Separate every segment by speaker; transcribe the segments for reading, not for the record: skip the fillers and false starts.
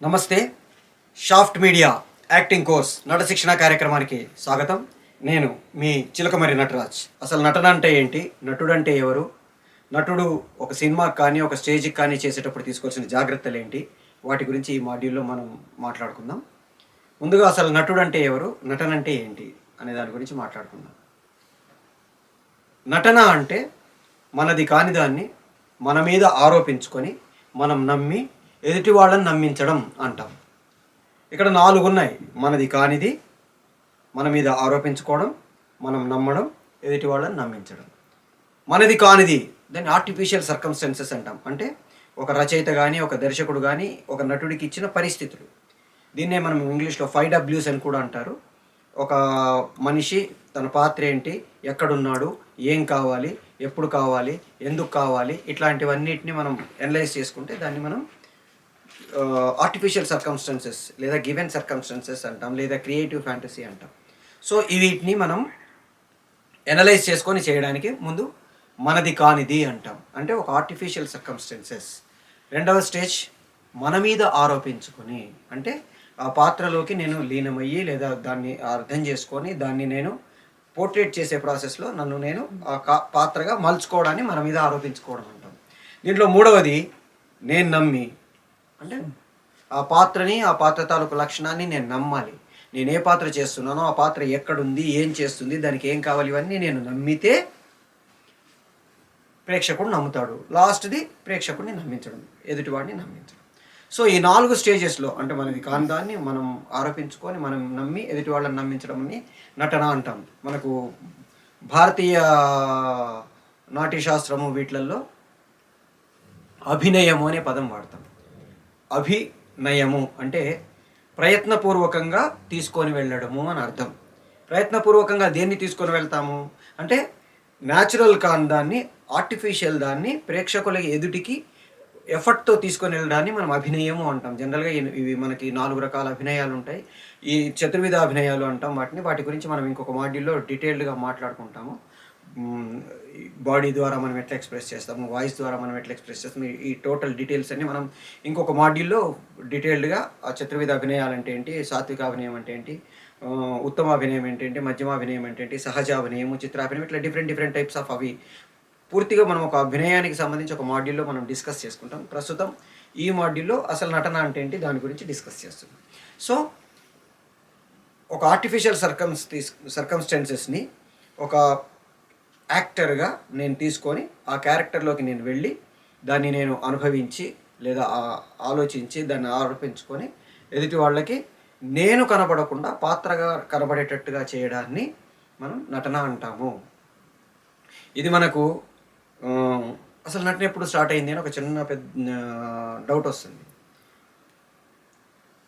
Speaker 1: నమస్తే. Shaft media acting course నట శిక్షణ కార్యక్రమానికి స్వాగతం. నేను మీ చిలకమరి నటరాజ్. అసలు నటన అంటే ఏంటి, నటుడు అంటే ఎవరు, నటుడు ఒక సినిమాకి కానీ ఒక స్టేజ్కి కానీ చేసేటప్పుడు తీసుకోవాల్సిన జాగ్రత్తలు ఏంటి, వాటి గురించి ఈ మాడ్యూల్లో మనం మాట్లాడుకుందాం. ముందుగా అసలు నటుడు అంటే ఎవరు, నటన అంటే ఏంటి అనే దాని గురించి మాట్లాడుకుందాం. నటన అంటే మనది కాని దాన్ని మన మీద ఆరోపించుకొని మనం నమ్మి ఎదుటి వాళ్ళని నమ్మించడం అంటాం. ఇక్కడ 4 ఉన్నాయి: మనది కానిది, మన మీద ఆరోపించుకోవడం, మనం నమ్మడం, ఎదుటి వాళ్ళని నమ్మించడం. మనది కానిది దాన్ని ఆర్టిఫిషియల్ సర్కమ్స్టెన్సెస్ అంటాం. అంటే ఒక రచయిత కానీ ఒక దర్శకుడు కానీ ఒక నటుడికి ఇచ్చిన పరిస్థితులు. దీన్నే మనం ఇంగ్లీష్లో 5Ws అని కూడా అంటారు. ఒక మనిషి తన పాత్ర ఏంటి, ఎక్కడున్నాడు, ఏం కావాలి, ఎప్పుడు కావాలి, ఎందుకు కావాలి, ఇట్లాంటివన్నిటిని మనం అనలైజ్ చేసుకుంటే దాన్ని మనం ఆర్టిఫిషియల్ సర్కమ్స్టెన్సెస్ లేదా గివెన్ సర్కమ్స్టెన్సెస్ అంటాం, లేదా క్రియేటివ్ ఫ్యాంటసీ అంటాం. సో వీటిని మనం అనలైజ్ చేసుకొని చేయడానికి ముందు మనది కానిది అంటాం. అంటే ఒక ఆర్టిఫిషియల్ సర్కమ్స్టెన్సెస్. రెండవ స్టేజ్ మన మీద ఆరోపించుకొని, అంటే ఆ పాత్రలోకి నేను లీనమయ్యి లేదా దాన్ని అర్థం చేసుకొని దాన్ని నేను పోర్ట్రేట్ చేసే ప్రాసెస్లో నన్ను నేను ఆ పాత్రగా మలుచుకోవడాన్ని మన మీద ఆరోపించుకోవడం అంటాం. దీంట్లో మూడవది నేను నమ్మి, అంటే ఆ పాత్రని ఆ పాత్ర తాలూకు లక్షణాన్ని నేను నమ్మాలి. నేను ఏ పాత్ర చేస్తున్నానో ఆ పాత్ర ఎక్కడుంది, ఏం చేస్తుంది, దానికి ఏం కావాలి, ఇవన్నీ నేను నమ్మితే ప్రేక్షకుడు నమ్ముతాడు. లాస్ట్ది ప్రేక్షకుడిని నమ్మించడం, ఎదుటివాడిని నమ్మించడం. సో ఈ 4 స్టేజెస్లో, అంటే మనది కాని దాన్ని మనం ఆరోపించుకొని మనం నమ్మి ఎదుటి వాళ్ళని నమ్మించడంని నటన అంటాం. మనకు భారతీయ నాట్యశాస్త్రము వీటిలలో అభినయము అనే పదం వాడతాం. అభినయము అంటే ప్రయత్నపూర్వకంగా తీసుకొని వెళ్ళడము అని అర్థం. ప్రయత్నపూర్వకంగా దేన్ని తీసుకొని వెళ్తాము అంటే న్యాచురల్ కాని దాన్ని, ఆర్టిఫిషియల్ దాన్ని ప్రేక్షకుల ఎదుటికి ఎఫర్ట్తో తీసుకొని వెళ్ళడాన్ని మనం అభినయము అంటాం. జనరల్గా ఇవి మనకి 4 రకాల అభినయాలు ఉంటాయి. ఈ చతుర్విధ అభినయాలు అంటాం వాటి గురించి మనం ఇంకొక మాడ్యూల్లో డీటెయిల్డ్గా మాట్లాడుకుంటాము. బాడీ ద్వారా మనం ఎట్లా ఎక్స్ప్రెస్ చేస్తాము, వాయిస్ ద్వారా మనం ఎట్లా ఎక్స్ప్రెస్ చేస్తాము, ఈ టోటల్ డీటెయిల్స్ అన్ని మనం ఇంకొక మాడ్యూల్లో డీటెయిల్డ్గా ఆ చతుర్విధ అభినయాలు అంటే ఏంటి, సాత్విక అభినయం అంటే ఏంటి, ఉత్తమ అభినయం ఏంటంటే, మధ్యమ అభినయం ఏంటంటే, సహజ అభినయము, చిత్రాభినయం, ఇట్లా డిఫరెంట్ టైప్స్ ఆఫ్ అవి పూర్తిగా మనం ఒక అభినయానికి సంబంధించి ఒక మాడ్యూల్లో మనం డిస్కస్ చేసుకుంటాం. ప్రస్తుతం ఈ మాడ్యూల్లో అసలు నటన అంటే ఏంటి దాని గురించి డిస్కస్ చేస్తున్నాం. సో ఒక ఆర్టిఫిషియల్ సర్కమ్స్టెన్సెస్ని ఒక యాక్టర్గా నేను తీసుకొని ఆ క్యారెక్టర్లోకి నేను వెళ్ళి దాన్ని నేను అనుభవించి లేదా ఆలోచించి దాన్ని ఆరోపించుకొని ఎదుటి వాళ్ళకి నేను కనబడకుండా పాత్రగా కనబడేటట్టుగా చేయడాన్ని మనం నటన అంటాము. ఇది మనకు అసలు నటన ఎప్పుడు స్టార్ట్ అయింది అని ఒక పెద్ద డౌట్ వస్తుంది.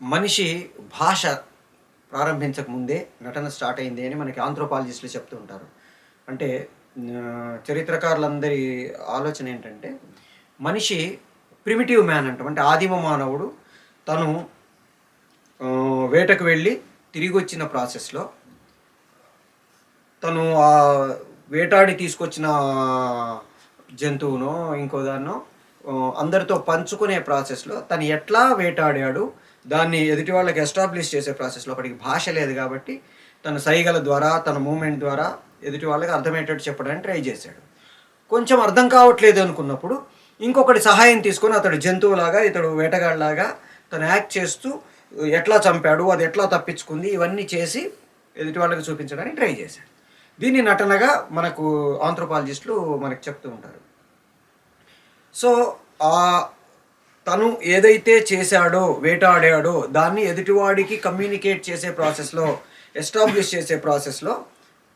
Speaker 1: మనిషి భాష ప్రారంభించక ముందే నటన స్టార్ట్ అయింది అని మనకి ఆంథ్రోపాలజిస్టులు చెప్తూ ఉంటారు. అంటే చరిత్రకారులందరి ఆలోచన ఏంటంటే మనిషి ప్రిమిటివ్ మ్యాన్ అంటాం. అంటే ఆదిమ మానవుడు తను వేటకు వెళ్ళి తిరిగి వచ్చిన ప్రాసెస్లో తను ఆ వేటాడి తీసుకొచ్చిన జంతువునో ఇంకో దాన్నో అందరితో పంచుకునే ప్రాసెస్లో తను ఎట్లా వేటాడాడు దాన్ని ఎదుటి వాళ్ళకి ఎస్టాబ్లిష్ చేసే ప్రాసెస్లో అప్పటికి భాష లేదు కాబట్టి తన సైగల ద్వారా తన మూమెంట్ ద్వారా ఎదుటి వాళ్ళకి అర్థమయ్యేటట్టు చెప్పడానికి ట్రై చేశాడు. కొంచెం అర్థం కావట్లేదు అనుకున్నప్పుడు ఇంకొకటి సహాయం తీసుకొని అతడు జంతువులాగా ఇతడు వేటగాళ్ళలాగా తను యాక్ట్ చేస్తూ ఎట్లా చంపాడు, అది ఎట్లా తప్పించుకుంది, ఇవన్నీ చేసి ఎదుటి వాళ్ళకి చూపించడానికి ట్రై చేశాడు. దీన్ని నటనగా మనకు ఆంథ్రోపాలజిస్టులు మనకు చెప్తూ ఉంటారు. సో తను ఏదైతే చేశాడో, వేటాడాడో దాన్ని ఎదుటివాడికి కమ్యూనికేట్ చేసే ప్రాసెస్లో, ఎస్టాబ్లిష్ చేసే ప్రాసెస్లో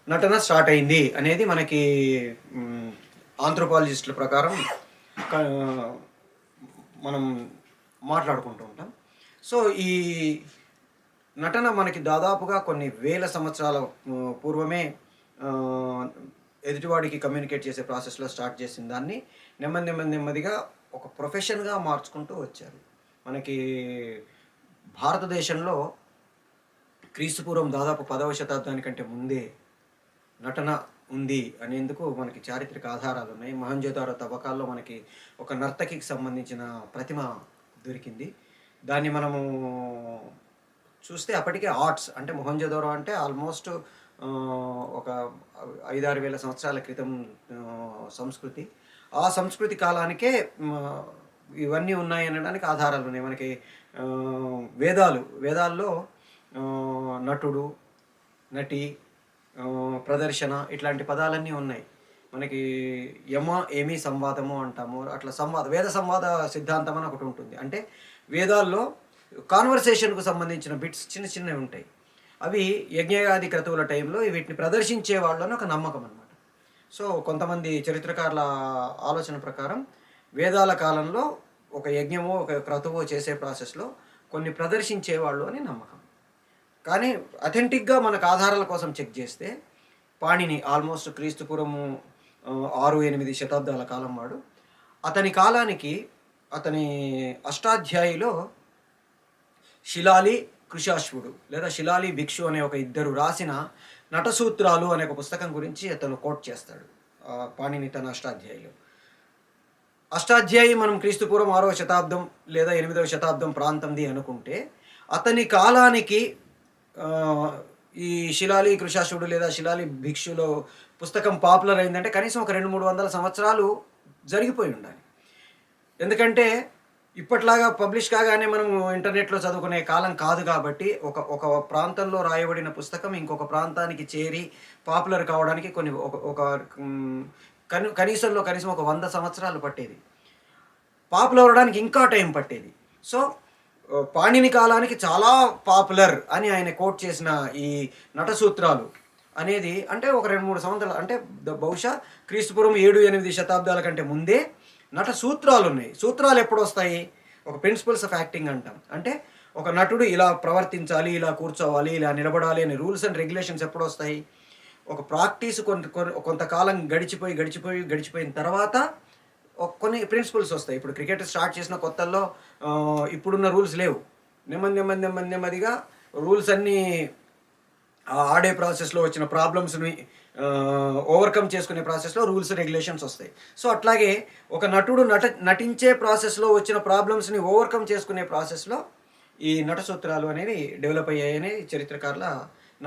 Speaker 1: నటన స్టార్ట్ అయింది అనేది మనకి ఆంథ్రోపాలజిస్టుల ప్రకారం మనం మాట్లాడుకుంటూ ఉంటాం. సో ఈ నటన మనకి దాదాపుగా కొన్ని వేల సంవత్సరాల పూర్వమే ఎదుటివాడికి కమ్యూనికేట్ చేసే ప్రాసెస్లో స్టార్ట్ చేసిన దాన్ని నెమ్మదిగా ఒక ప్రొఫెషన్గా మార్చుకుంటూ వచ్చారు. మనకి భారతదేశంలో క్రీస్తుపూర్వం దాదాపు 10వ శతాబ్దానికంటే ముందే నటన ఉంది అనేందుకు మనకి చారిత్రక ఆధారాలు ఉన్నాయి. మొహంజోదారో తవ్వకాల్లో మనకి ఒక నర్తకికి సంబంధించిన ప్రతిమ దొరికింది. దాన్ని మనము చూస్తే అప్పటికే ఆర్ట్స్ అంటే మొహంజోదరో అంటే ఆల్మోస్ట్ ఒక 5-6 వేల సంవత్సరాల క్రితం సంస్కృతి. ఆ సంస్కృతి కాలానికే ఇవన్నీ ఉన్నాయి అనడానికి ఆధారాలు ఉన్నాయి. మనకి వేదాల్లో నటుడు, నటి, ప్రదర్శన ఇట్లాంటి పదాలన్నీ ఉన్నాయి. మనకి ఏమి సంవాదము అంటాము. అట్లా వేద సంవాద సిద్ధాంతం అని ఒకటి ఉంటుంది. అంటే వేదాల్లో కాన్వర్సేషన్కు సంబంధించిన బిట్స్ చిన్న చిన్నవి ఉంటాయి. అవి యజ్ఞయాది క్రతువుల టైంలో వీటిని ప్రదర్శించే వాళ్ళని ఒక నమ్మకం అనమాట. సో కొంతమంది చరిత్రకారుల ఆలోచన ప్రకారం వేదాల కాలంలో ఒక యజ్ఞమో ఒక క్రతువో చేసే ప్రాసెస్లో కొన్ని ప్రదర్శించేవాళ్ళు అని నమ్మకం. కానీ అథెంటిక్గా మనకు ఆధారాల కోసం చెక్ చేస్తే పాణిని ఆల్మోస్ట్ క్రీస్తుపూర్వము 6-8 శతాబ్దాల కాలం వాడు. అతని కాలానికి అతని అష్టాధ్యాయిలో శిలాలి కృశాశ్వుడు లేదా శిలాలి భిక్షు అనే ఒక ఇద్దరు రాసిన నటసూత్రాలు అనే ఒక పుస్తకం గురించి అతను కోట్ చేస్తాడు పాణిని తన అష్టాధ్యాయిలో. అష్టాధ్యాయి మనం క్రీస్తుపూర్వం 6వ శతాబ్దం లేదా 8వ శతాబ్దం ప్రాంతంది అనుకుంటే అతని కాలానికి ఈ శిలాలి కృశాశ్వుడు లేదా శిలాలి భిక్షులో పుస్తకం పాపులర్ అయిందంటే కనీసం ఒక 200-300 సంవత్సరాలు జరిగిపోయి ఉండాలి. ఎందుకంటే ఇప్పట్లాగా పబ్లిష్ కాగానే మనం ఇంటర్నెట్లో చదువుకునే కాలం కాదు కాబట్టి ఒక ప్రాంతంలో రాయబడిన పుస్తకం ఇంకొక ప్రాంతానికి చేరి పాపులర్ కావడానికి కనీసం ఒక 100 సంవత్సరాలు పట్టేది. పాపులర్ అవడానికి ఇంకా టైం పట్టేది. సో పాణిని కాలానికి చాలా పాపులర్ అని ఆయన కోట్ చేసిన ఈ నటసూత్రాలు అనేది అంటే ఒక 2-3 సంవత్సరాలు అంటే బహుశా క్రీస్తుపూర్వం 7-8 శతాబ్దాల కంటే ముందే సూత్రాలు ఉన్నాయి. సూత్రాలు ఎప్పుడు వస్తాయి? ఒక ప్రిన్సిపల్స్ ఆఫ్ యాక్టింగ్ అంటాం. అంటే ఒక నటుడు ఇలా ప్రవర్తించాలి, ఇలా కూర్చోవాలి, ఇలా నిలబడాలి అనే రూల్స్ అండ్ రెగ్యులేషన్స్ ఎప్పుడు వస్తాయి? ఒక ప్రాక్టీస్ కొంతకాలం గడిచిపోయిన తర్వాత కొన్ని ప్రిన్సిపల్స్ వస్తాయి. ఇప్పుడు క్రికెట్ స్టార్ట్ చేసిన కొత్తల్లో ఇప్పుడున్న రూల్స్ లేవు. నెమ్మదిగా రూల్స్ అన్నీ ఆడే ప్రాసెస్లో వచ్చిన ప్రాబ్లమ్స్ని ఓవర్కమ్ చేసుకునే ప్రాసెస్లో రూల్స్ రెగ్యులేషన్స్ వస్తాయి. సో అట్లాగే ఒక నటుడు నటించే ప్రాసెస్లో వచ్చిన ప్రాబ్లమ్స్ని ఓవర్కమ్ చేసుకునే ప్రాసెస్లో ఈ నటసూత్రాలు అనేవి డెవలప్ అయ్యాయని చరిత్రకారుల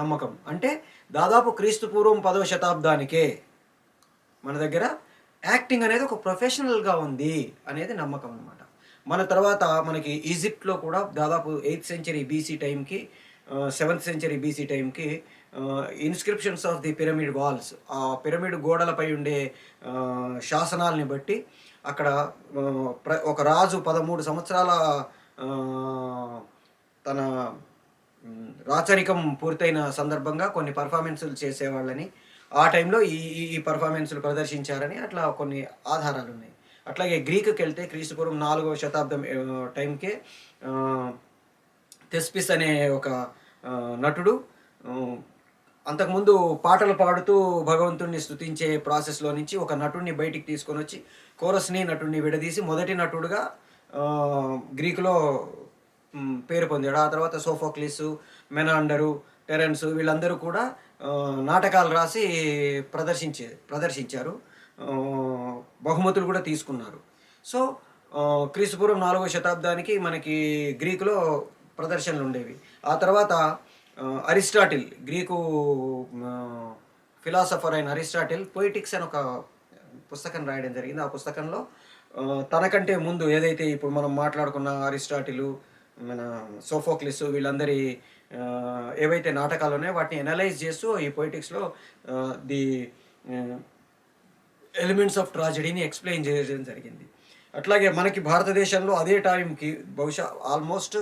Speaker 1: నమ్మకం. అంటే దాదాపు క్రీస్తుపూర్వం 10వ శతాబ్దానికే మన దగ్గర యాక్టింగ్ అనేది ఒక ప్రొఫెషనల్గా ఉంది అనేది నమ్మకం అనమాట. మన తర్వాత మనకి ఈజిప్ట్లో కూడా దాదాపు 8th century BC టైంకి 7th century BC టైంకి inscriptions of the pyramid walls, ఆ పిరమిడ్ గోడలపై ఉండే శాసనాలని బట్టి అక్కడ ఒక రాజు 13 సంవత్సరాల తన రాచరికం పూర్తయిన సందర్భంగా కొన్ని పర్ఫార్మెన్సులు చేసేవాళ్ళని, ఆ టైంలో ఈ పర్ఫార్మెన్సులు ప్రదర్శించారని అట్లా కొన్ని ఆధారాలు ఉన్నాయి. అట్లాగే గ్రీకుకి వెళ్తే క్రీస్తుపూర్వం 4వ శతాబ్దం టైంకే థెస్పిస్ అనే ఒక నటుడు అంతకుముందు పాటలు పాడుతూ భగవంతుడిని స్తుతించే ప్రాసెస్లో నుంచి ఒక నటుడిని బయటికి తీసుకొని వచ్చి కోరస్ని నటుడిని విడదీసి మొదటి నటుడుగా గ్రీకులో పేరు పొందాడు. ఆ తర్వాత సోఫోక్లిస్, మెనాండరు, టెరెన్స్ వీళ్ళందరూ కూడా నాటకాలు రాసి ప్రదర్శించారు, బహుమతులు కూడా తీసుకున్నారు. సో క్రీస్తుపూర్వం 4వ శతాబ్దానికి మనకి గ్రీకులో ప్రదర్శనలు ఉండేవి. ఆ తర్వాత అరిస్టాటిల్, గ్రీకు ఫిలాసఫర్ అయిన అరిస్టాటిల్ పొయిటిక్స్ అని ఒక పుస్తకం రాయడం జరిగింది. ఆ పుస్తకంలో తనకంటే ముందు ఏదైతే ఇప్పుడు మనం మాట్లాడుకున్న అరిస్టాటిలు, మన సోఫోక్లిస్ వీళ్ళందరి ఏవైతే నాటకాలు ఉన్నాయో వాటిని ఎనలైజ్ చేస్తూ ఈ పొయిటిక్స్లో ది ఎలిమెంట్స్ ఆఫ్ ట్రాజడీని ఎక్స్ప్లెయిన్ చేయడం జరిగింది. అట్లాగే మనకి భారతదేశంలో అదే టైంకి బహుశా ఆల్మోస్ట్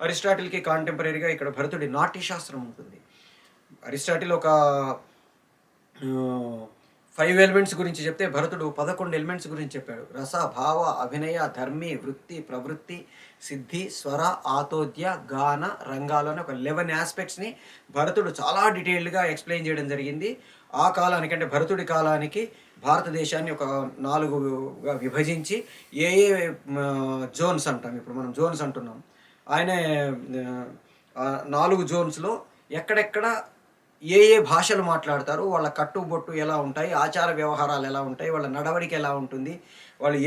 Speaker 1: అరిస్టాటిల్కి కాంటెంపరీగా ఇక్కడ భరతుడి నాట్యశాస్త్రం ఉంటుంది. అరిస్టాటిల్ ఒక 5 ఎలిమెంట్స్ గురించి చెప్తే భరతుడు 11 ఎలిమెంట్స్ గురించి చెప్పాడు. రస, భావ, అభినయ, ధర్మి, వృత్తి, ప్రవృత్తి, సిద్ధి, స్వర, ఆతోద్య, గాన, రంగాలు అని ఒక 11 ఆస్పెక్ట్స్ని భరతుడు చాలా డీటెయిల్డ్గా ఎక్స్ప్లెయిన్ చేయడం జరిగింది. ఆ కాలానికి అంటే భరతుడి కాలానికి భారతదేశాన్ని ఒక 4గా విభజించి ఏ జోన్స్ అంటాం, ఇప్పుడు మనం జోన్స్ అంటున్నాం, ఆయన 4 జోన్స్లో ఎక్కడెక్కడ ఏ భాషలు మాట్లాడతారు, వాళ్ళ కట్టుబొట్టు ఎలా ఉంటాయి, ఆచార వ్యవహారాలు ఎలా ఉంటాయి, వాళ్ళ నడవడిక ఎలా ఉంటుంది, వాళ్ళు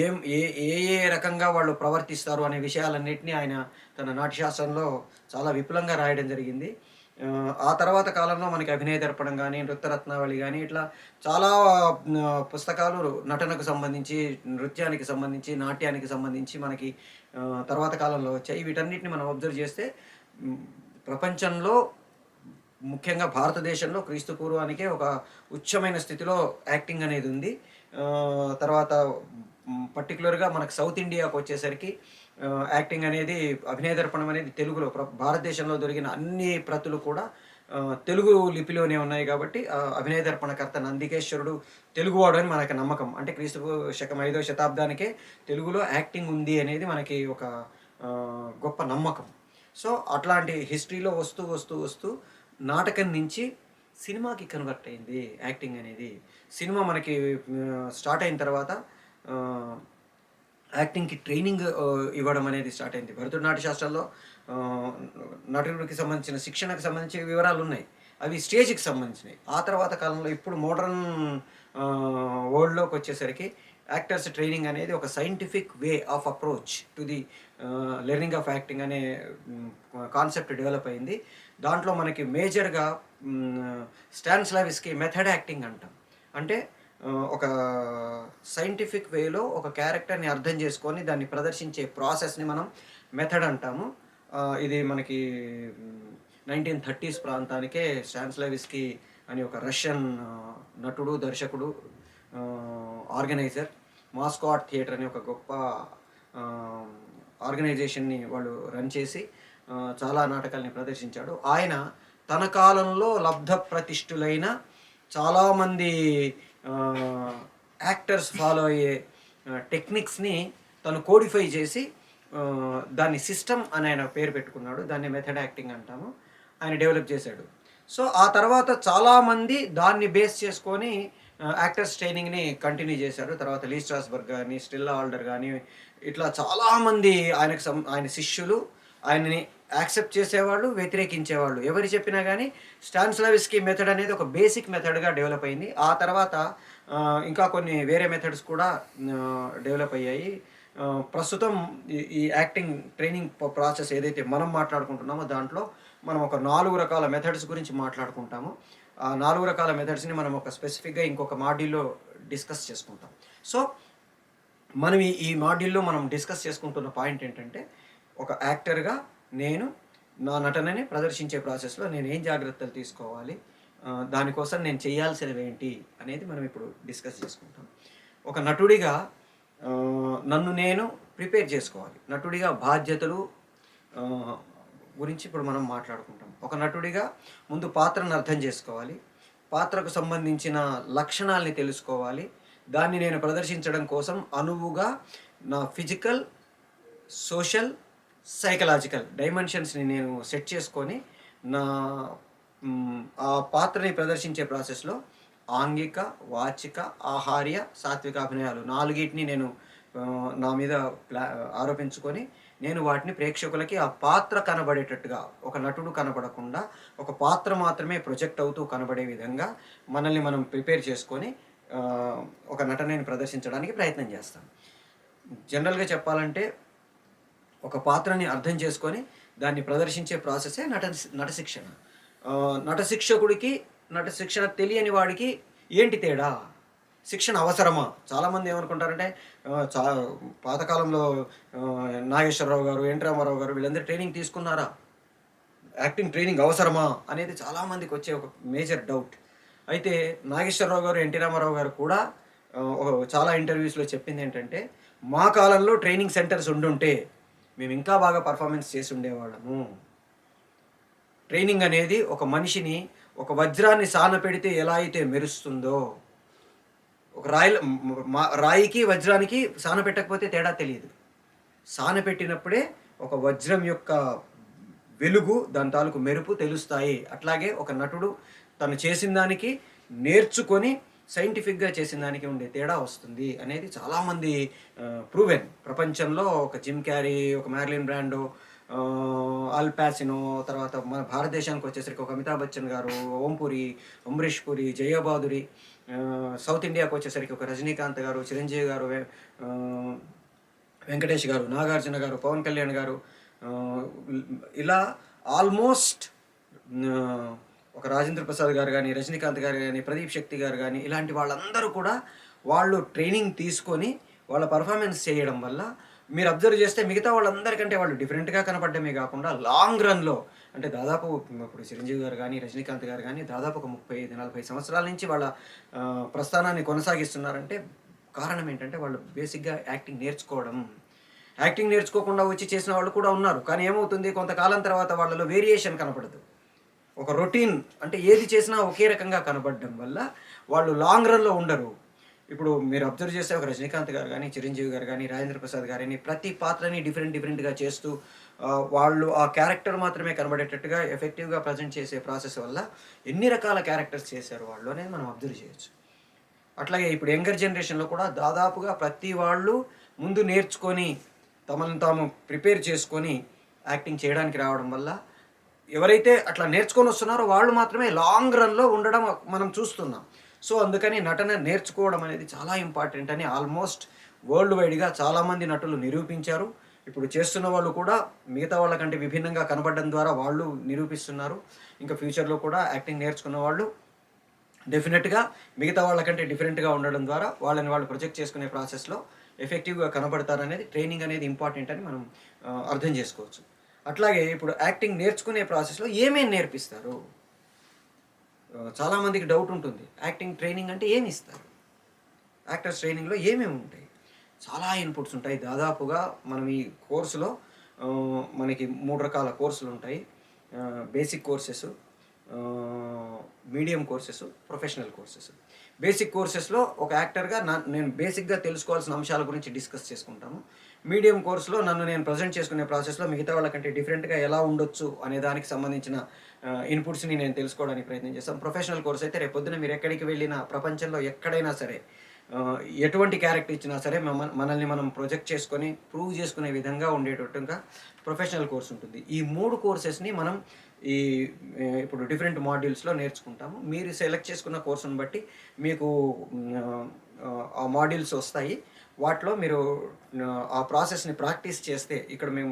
Speaker 1: ఏ రకంగా వాళ్ళు ప్రవర్తిస్తారు అనే విషయాలన్నిటిని ఆయన తన నాట్యశాస్త్రంలో చాలా విపులంగా రాయడం జరిగింది. ఆ తర్వాత కాలంలో మనకి అభినయ దర్పణం గాని, నృత్యరత్నావళి గాని ఇట్లా చాలా పుస్తకాలు నటనకు సంబంధించి, నృత్యానికి సంబంధించి, నాట్యానికి సంబంధించి మనకి తర్వాత కాలంలో వచ్చాయి. వీటన్నిటిని మనం అబ్జర్వ్ చేస్తే హ్మ్, ప్రపంచంలో ముఖ్యంగా భారతదేశంలో క్రీస్తు పూర్వానికే ఒక ఉచ్చమైన స్థితిలో యాక్టింగ్ అనేది ఉంది. తర్వాత పర్టిక్యులర్‌గా మనకు సౌత్ ఇండియాకి వచ్చేసరికి యాక్టింగ్ అనేది అభినయ దర్పణం అనేది తెలుగులో భారతదేశంలో దొరికిన అన్ని ప్రతులు కూడా తెలుగు లిపిలోనే ఉన్నాయి కాబట్టి అభినయ దర్పణకర్త నందికేశ్వరుడు తెలుగువాడు అని మనకి నమ్మకం. అంటే క్రీస్తు శకం 5వ శతాబ్దానికే తెలుగులో యాక్టింగ్ ఉంది అనేది మనకి ఒక గొప్ప నమ్మకం. సో అట్లాంటి హిస్టరీలో వస్తూ నాటకం నుంచి సినిమాకి కన్వర్ట్ అయింది యాక్టింగ్ అనేది. సినిమా మనకి స్టార్ట్ అయిన తర్వాత యాక్టింగ్‌కి ట్రైనింగ్ ఇవ్వడం అనేది స్టార్ట్ అయింది. భరతుడి నాట్య శాస్త్రాల్లో నటుడికి సంబంధించిన శిక్షణకు సంబంధించిన వివరాలున్నాయి. అవి స్టేజ్‌కి సంబంధించినయి. ఆ తర్వాత కాలంలో ఇప్పుడు మోడర్న్ వరల్డ్‌లోకొచ్చేసరికి యాక్టర్స్ ట్రైనింగ్ అనేది ఒక scientific way of approach to the learning of acting అనే కాన్సెప్ట్ డెవలప్ అయింది. దాంట్లో మనకి మేజర్‌గా స్టానిస్లావిస్కీ మెథడ్ యాక్టింగ్ అంటాం. అంటే ఒక సైంటిఫిక్ వేలో ఒక క్యారెక్టర్‌ని అర్థం చేసుకొని దాన్ని ప్రదర్శించే ప్రాసెస్‌ని మనం మెథడ్ అంటాము. ఇది మనకి 1930s ప్రాంతానికే స్టానిస్లావిస్కీ అని ఒక రష్యన్ నటుడు, దర్శకుడు, ఆర్గనైజర్ మాస్కో ఆర్ట్ థియేటర్ అనే ఒక గొప్ప ఆర్గనైజేషన్‌ని వాళ్ళు రన్ చేసి చాలా నాటకాల్ని ప్రదర్శించాడు. ఆయన తన కాలంలో లబ్ధ ప్రతిష్ఠులైన చాలామంది యాక్టర్స్ ఫాలో అయ్యే టెక్నిక్స్‌ని తను కోడిఫై చేసి దాన్ని సిస్టమ్ అని ఆయన పేరు పెట్టుకున్నాడు. దాన్ని మెథడ్ యాక్టింగ్ అంటాము. ఆయన డెవలప్ చేశాడు. సో ఆ తర్వాత చాలామంది దాన్ని బేస్ చేసుకొని యాక్టర్స్ ట్రైనింగ్‌ని కంటిన్యూ చేశారు. తర్వాత లీ స్ట్రాస్బర్గ్ గాని, స్టెల్లా ఆల్డర్ గాని ఇట్లా చాలామంది ఆయన శిష్యులు ఆయనని యాక్సెప్ట్ చేసేవాళ్ళు, వ్యతిరేకించేవాళ్ళు. ఎవరు చెప్పినా గానీ స్టానిస్లావిస్కీ మెథడ్ అనేది ఒక బేసిక్ మెథడ్‌గా డెవలప్ అయింది. ఆ తర్వాత ఇంకా కొన్ని వేరే మెథడ్స్ కూడా డెవలప్ అయ్యాయి. ప్రస్తుతం ఈ యాక్టింగ్ ట్రైనింగ్ ప్రాసెస్ ఏదైతే మనం మాట్లాడుకుంటున్నామో దాంట్లో మనం ఒక 4 రకాల మెథడ్స్ గురించి మాట్లాడుకుంటాము. ఆ 4 రకాల మెథడ్స్‌ని మనం ఒక స్పెసిఫిక్‌గా ఇంకొక మాడ్యూల్‌లో డిస్కస్ చేసుకుంటాం. సో మనం ఈ మాడ్యూల్‌లో మనం డిస్కస్ చేసుకుంటున్న పాయింట్ ఏంటంటే, ఒక యాక్టర్‌గా నేను నా నటనని ప్రదర్శించే ప్రాసెస్‌లో నేను ఏం జాగ్రత్తలు తీసుకోవాలి, దానికోసం నేను చేయాల్సినవేంటి అనేది మనం ఇప్పుడు డిస్కస్ చేసుకుంటాం. ఒక నటుడిగా నన్ను నేను ప్రిపేర్ చేసుకోవాలి. నటుడిగా బాధ్యతలు గురించి ఇప్పుడు మనం మాట్లాడుకుంటాం. ఒక నటుడిగా ముందు పాత్రను అర్థం చేసుకోవాలి. పాత్రకు సంబంధించిన లక్షణాల్ని తెలుసుకోవాలి. దాన్ని నేను ప్రదర్శించడం కోసం అనువుగా నా ఫిజికల్, సోషల్, సైకలాజికల్ డైమెన్షన్స్‌ని నేను సెట్ చేసుకొని ఆ పాత్రని ప్రదర్శించే ప్రాసెస్‌లో ఆంగిక, వాచిక, ఆహార్య, సాత్విక అభినయాలు 4గిటిని నేను నా మీద ఆరోపించుకొని నేను వాటిని ప్రేక్షకులకి ఆ పాత్ర కనబడేటట్టుగా, ఒక నటుడు కనబడకుండా ఒక పాత్ర మాత్రమే ప్రొజెక్ట్ అవుతూ కనబడే విధంగా మనల్ని మనం ప్రిపేర్ చేసుకొని ఒక నటనని ప్రదర్శించడానికి ప్రయత్నం చేస్తాం. జనరల్‌గా చెప్పాలంటే ఒక పాత్రని అర్థం చేసుకొని దాన్ని ప్రదర్శించే ప్రాసెసే నటశిక్షణ. నటశిక్షకుడికి నటశిక్షణ తెలియని వాడికి ఏంటి తేడా? శిక్షణ అవసరమా? చాలామంది ఏమనుకుంటారంటే పాతకాలంలో నాగేశ్వరరావు గారు, ఎన్టీ రామారావు గారు వీళ్ళందరూ ట్రైనింగ్ తీసుకున్నారా? యాక్టింగ్ ట్రైనింగ్ అవసరమా? అనేది చాలామందికి వచ్చే ఒక మేజర్ డౌట్. అయితే నాగేశ్వరరావు గారు, ఎన్టీ రామారావు గారు కూడా చాలా ఇంటర్వ్యూస్‌లో చెప్పింది ఏంటంటే, మా కాలంలో ట్రైనింగ్ సెంటర్స్ ఉండుంటే మేము ఇంకా బాగా పర్ఫార్మెన్స్ చేసి ఉండేవాళ్ళము. ట్రైనింగ్ అనేది ఒక మనిషిని ఒక వజ్రాన్ని సానపెడితే ఎలా అయితే మెరుస్తుందో, ఒక రాయికి వజ్రానికి సానపెట్టకపోతే తేడా తెలియదు. సానపెట్టినప్పుడే ఒక వజ్రం యొక్క వెలుగు, దాని తాలూకు మెరుపు తెలుస్తాయి. అట్లాగే ఒక నటుడు తను చేసిన దానికి నేర్చుకొని సైంటిఫిక్‌గా చేసిన దానికి ఉండే తేడా వస్తుంది అనేది చాలామంది ప్రూవెన్. ప్రపంచంలో ఒక జిమ్ క్యారీ, ఒక మ్యార్లిన్ బ్రాండో, అల్ పాసినో, తర్వాత మన భారతదేశానికి వచ్చేసరికి ఒక అమితాబ్ బచ్చన్ గారు, ఓంపురి, అమరీష్ పురి, జయబాదురి, సౌత్ ఇండియాకి వచ్చేసరికి ఒక రజనీకాంత్ గారు, చిరంజీవి గారు, ఆహ్, వెంకటేష్ గారు, నాగార్జున గారు, పవన్ కళ్యాణ్ గారు, ఆహ్, ఇలా ఆల్మోస్ట్ ఆహ్, ఒక రాజేంద్ర ప్రసాద్ గారు గానీ, రజనీకాంత్ గారు గానీ, ప్రదీప్ శక్తి గారు గానీ, ఇలాంటి వాళ్ళందరూ కూడా వాళ్ళు ట్రైనింగ్ తీసుకొని వాళ్ళ పర్ఫార్మెన్స్ చేయడం వల్ల మీరు అబ్జర్వ్ చేస్తే మిగతా వాళ్ళందరికంటే వాళ్ళు డిఫరెంట్‌గా కనపడడమే గాకుండా లాంగ్ రన్‌లో అంటే దాదాపు ఇప్పుడు చిరంజీవి గారు గానీ, రజనీకాంత్ గారు గానీ దాదాపు ఒక 35, 40 సంవత్సరాల నుంచి వాళ్ళ ప్రస్థానాన్ని కొనసాగిస్తున్నారంటే కారణం ఏంటంటే వాళ్ళు బేసిక్‌గా యాక్టింగ్ నేర్చుకోవడం. యాక్టింగ్ నేర్చుకోకుండా వచ్చి చేసిన వాళ్ళు కూడా ఉన్నారు. కానీ ఏమవుతుంది కొంతకాలం తర్వాత వాళ్ళలో వేరియేషన్ కనపడదు. ఒక రొటీన్ అంటే ఏది చేసినా ఒకే రకంగా కనపడడం వల్ల వాళ్ళు లాంగ్ రన్‌లో ఉండరు. ఇప్పుడు మీరు అబ్జర్వ్ చేస్తే ఒక రజనీకాంత్ గారు గానీ, చిరంజీవి గారు గానీ, రాజేంద్ర ప్రసాద్ గారని ప్రతి పాత్రని డిఫరెంట్‌గా చేస్తూ వాళ్ళు ఆ క్యారెక్టర్ మాత్రమే కనబడేటట్టుగా ఎఫెక్టివ్‌గా ప్రజెంట్ చేసే ప్రాసెస్ వల్ల ఎన్ని రకాల క్యారెక్టర్స్ చేశారు వాళ్ళు అనేది మనం అబ్జర్వ్ చేయొచ్చు. అట్లాగే ఇప్పుడు యంగర్ జనరేషన్‌లో కూడా దాదాపుగా ప్రతి వాళ్ళు ముందు నేర్చుకొని తమను తాము ప్రిపేర్ చేసుకొని యాక్టింగ్ చేయడానికి రావడం వల్ల ఎవరైతే అట్లా నేర్చుకొని వస్తున్నారో వాళ్ళు మాత్రమే లాంగ్ రన్‌లో ఉండడం మనం చూస్తున్నాం. సో, అందుకని నటన నేర్చుకోవడం అనేది చాలా ఇంపార్టెంట్ అని ఆల్మోస్ట్ వరల్డ్ వైడ్‌గా చాలామంది నటులు నిరూపించారు. ఇప్పుడు చేస్తున్న వాళ్ళు కూడా మిగతా వాళ్ళకంటే విభిన్నంగా కనపడడం ద్వారా వాళ్ళు నిరూపిస్తున్నారు. ఇంకా ఫ్యూచర్‌లో కూడా యాక్టింగ్ నేర్చుకున్న వాళ్ళు డెఫినెట్‌గా మిగతా వాళ్ళకంటే డిఫరెంట్‌గా ఉండడం ద్వారా వాళ్ళని వాళ్ళు ప్రొజెక్ట్ చేసుకునే ప్రాసెస్‌లో ఎఫెక్టివ్‌గా కనపడతారనేది ట్రైనింగ్ అనేది ఇంపార్టెంట్ అని మనం అర్థం చేసుకోవచ్చు. అట్లాగే ఇప్పుడు యాక్టింగ్ నేర్చుకునే ప్రాసెస్‌లో ఏమేం నేర్పిస్తారు? చాలామందికి డౌట్ ఉంటుంది. యాక్టింగ్ ట్రైనింగ్ అంటే ఏమి ఇస్తారు? యాక్టర్స్ ట్రైనింగ్‌లో ఏమేమి ఉంటాయి? చాలా ఇన్‌పుట్స్ ఉంటాయి. దాదాపుగా మనం ఈ కోర్సులో మనకి 3 రకాల కోర్సులుంటాయి. Basic courses, medium courses, professional courses. Basic కోర్సెస్‌లో ఒక యాక్టర్‌గా నేను బేసిక్‌గా తెలుసుకోవాల్సిన అంశాల గురించి డిస్కస్ చేసుకుంటాము. మీడియం కోర్స్‌లో నన్ను నేను ప్రెజెంట్ చేసుకునే ప్రాసెస్‌లో మిగతా వాళ్ళకంటే డిఫరెంట్‌గా ఎలా ఉండొచ్చు అనే దానికి సంబంధించిన ఇన్‌పుట్స్‌ని నేను తెలుసుకోవడానికి ప్రయత్నం చేస్తాను. ప్రొఫెషనల్ కోర్స్ అయితే రేపొద్దున మీరు ఎక్కడికి వెళ్ళినా ప్రపంచంలో ఎక్కడైనా సరే ఎటువంటి క్యారెక్టర్ ఇచ్చినా సరే మనల్ని మనం ప్రొజెక్ట్ చేసుకొని ప్రూవ్ చేసుకునే విధంగా ఉండేటట్టుగా ప్రొఫెషనల్ కోర్స్ ఉంటుంది. ఈ 3 కోర్సెస్‌ని మనం ఈ ఇప్పుడు డిఫరెంట్ మాడ్యూల్స్‌లో నేర్చుకుంటాము. మీరు సెలెక్ట్ చేసుకున్న కోర్సుని బట్టి మీకు ఆ మాడ్యూల్స్ వస్తాయి. వాటిలో మీరు ఆ ప్రాసెస్‌ని ప్రాక్టీస్ చేస్తే ఇక్కడ మేము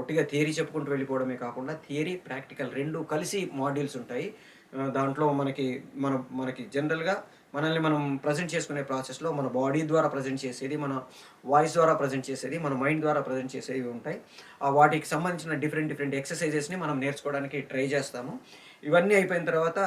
Speaker 1: ఒట్టిగా థియరీ చెప్పుకుంటూ వెళ్ళిపోవడమే కాకుండా థియరీ, ప్రాక్టికల్ 2 కలిసి మాడ్యూల్స్ ఉంటాయి. దాంట్లో మనకి జనరల్‌గా మనల్ని మనం ప్రెజెంట్ చేసుకునే ప్రాసెస్‌లో మన బాడీ ద్వారా ప్రెజెంట్ చేసేది, మన వాయిస్ ద్వారా ప్రెజెంట్ చేసేది, మన మైండ్ ద్వారా ప్రెజెంట్ చేసేవి ఉంటాయి. వాటికి సంబంధించిన డిఫరెంట్ ఎక్సర్‌సైజెస్‌ని మనం నేర్చుకోవడానికి ట్రై చేస్తాము. ఇవన్నీ అయిపోయిన తర్వాత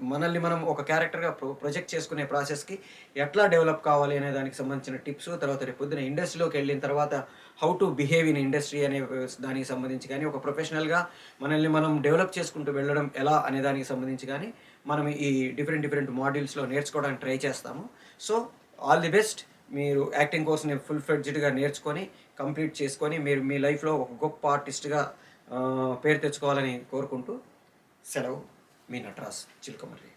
Speaker 1: మనల్ని మనం ఒక క్యారెక్టర్‌గా ప్రొజెక్ట్ చేసుకునే ప్రాసెస్‌కి ఎట్లా డెవలప్ కావాలి అనే దానికి సంబంధించిన టిప్స్, తర్వాత రేపొద్దున ఇండస్ట్రీలోకెళ్ళిన తర్వాత how to behave in industry అనే దానికి సంబంధించి గానీ, ఒక ప్రొఫెషనల్‌గా మనల్ని మనం డెవలప్ చేసుకుంటూ వెళ్ళడం ఎలా అనే దానికి సంబంధించి గానీ, మనం ఈ డిఫరెంట్ మాడ్యూల్స్‌లో నేర్చుకోవడానికి ట్రై చేస్తాము. So, all the best. మీరు యాక్టింగ్ కోర్స్‌ని ఫుల్ ఫ్లెడ్జ్డ్‌గా నేర్చుకొని, కంప్లీట్ చేసుకొని, మీరు మీ లైఫ్‌లో ఒక గొప్ప ఆర్టిస్ట్‌గా పేరు తెచ్చుకోవాలని కోరుకుంటూ సెలవు. మీ నటరాజ్ చిలుకమర్రి.